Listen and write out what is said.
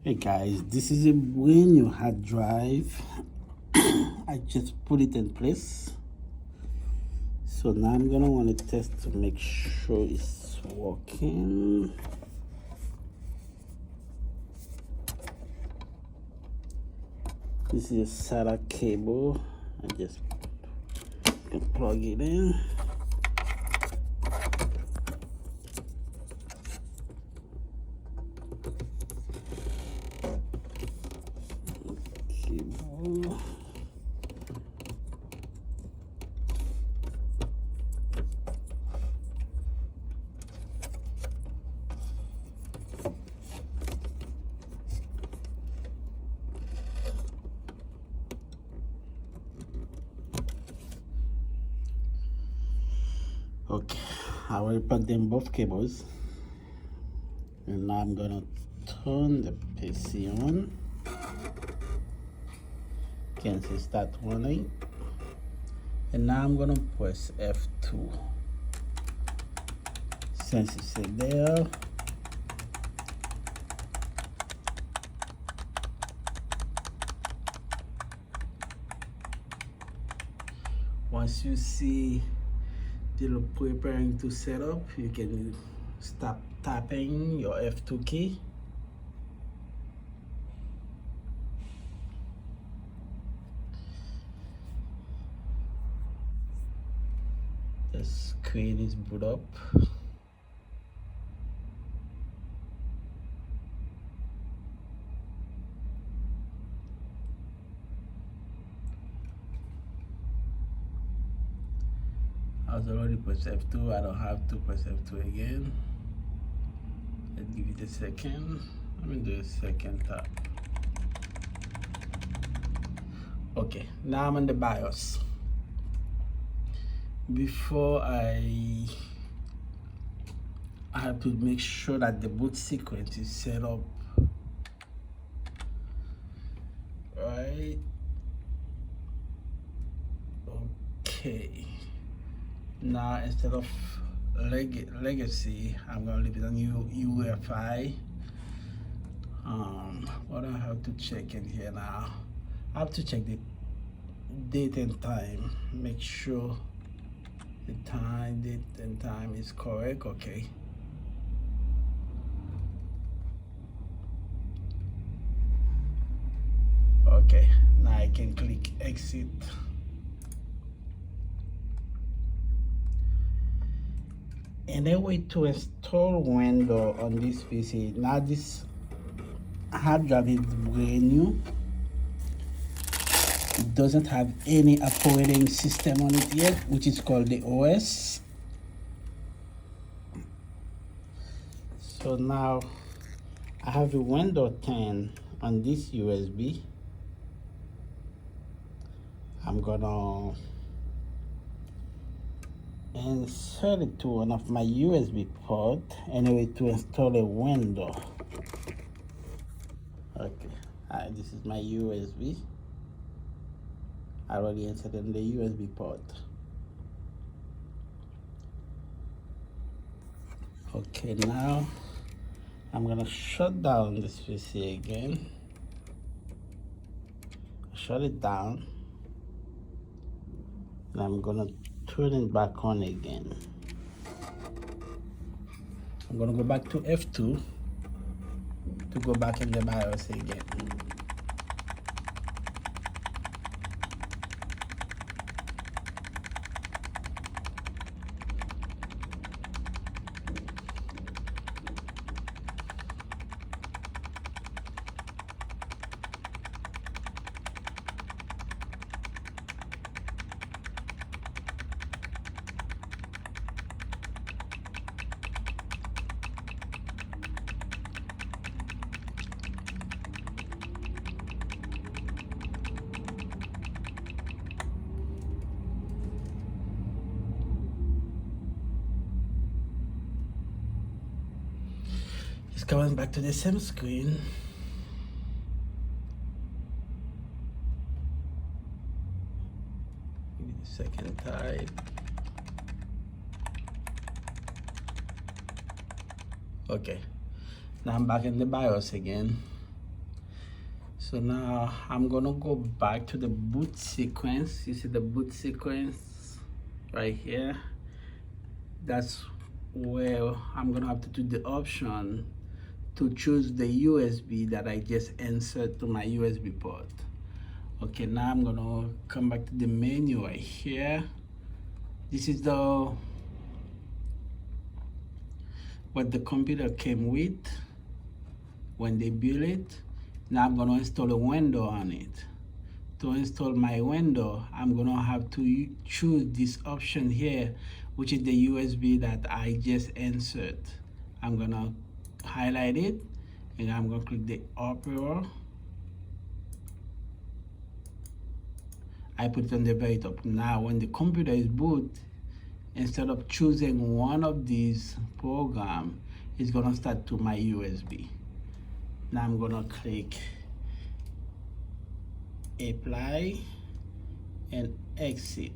Hey guys, this is a brand new hard drive. I just put it in place. So now I'm gonna want to test to make sure it's working. This is a SATA cable. I just can plug it in. Cable. Okay, I already plugged in both cables, and now I'm gonna turn the PC on. Can see start running, and now I'm gonna press F2. Since it's there, once you see the preparing to set up, you can stop tapping your F2 key. The screen is boot up. I was already pressed F2. I don't have to press F2 again. Let's give it a second. Let me do a second tap. Okay, now I'm in the BIOS. Before I have to make sure that the boot sequence is set up right. Okay. Now instead of legacy, I'm gonna leave it on UEFI. What I have to check in here now? I have to check the date and time. Make sure the date and time is correct. Okay. Okay. Now I can click exit. And a way to install Windows on this PC. Now this hard drive is brand new. It doesn't have any operating system on it yet, which is called the OS. So now I have a Windows 10 on this USB. I'm gonna insert it to one of my USB port anyway to install a window. Okay, this is my USB. I already inserted the USB port. Okay, now I'm gonna shut down this PC again. Shut it down. And I'm gonna turn it back on again. I'm gonna go back to F2 to go back in the BIOS again. It's going back to the same screen. Give it a second type. Okay, now I'm back in the BIOS again. So now I'm gonna go back to the boot sequence. You see the boot sequence right here? That's where I'm gonna have to do the option to choose the USB that I just insert to my USB port. Okay, now I'm gonna come back to the menu right here. This is the what the computer came with when they built it. Now I'm gonna install a window on it. To install my window, I'm gonna have to choose this option here, which is the USB that I just insert. I'm gonna highlight it and I'm gonna click the up arrow. I put it on the very top. Now when the computer is boot, instead of choosing one of these programs, it's gonna start to my USB. Now I'm gonna click apply and exit.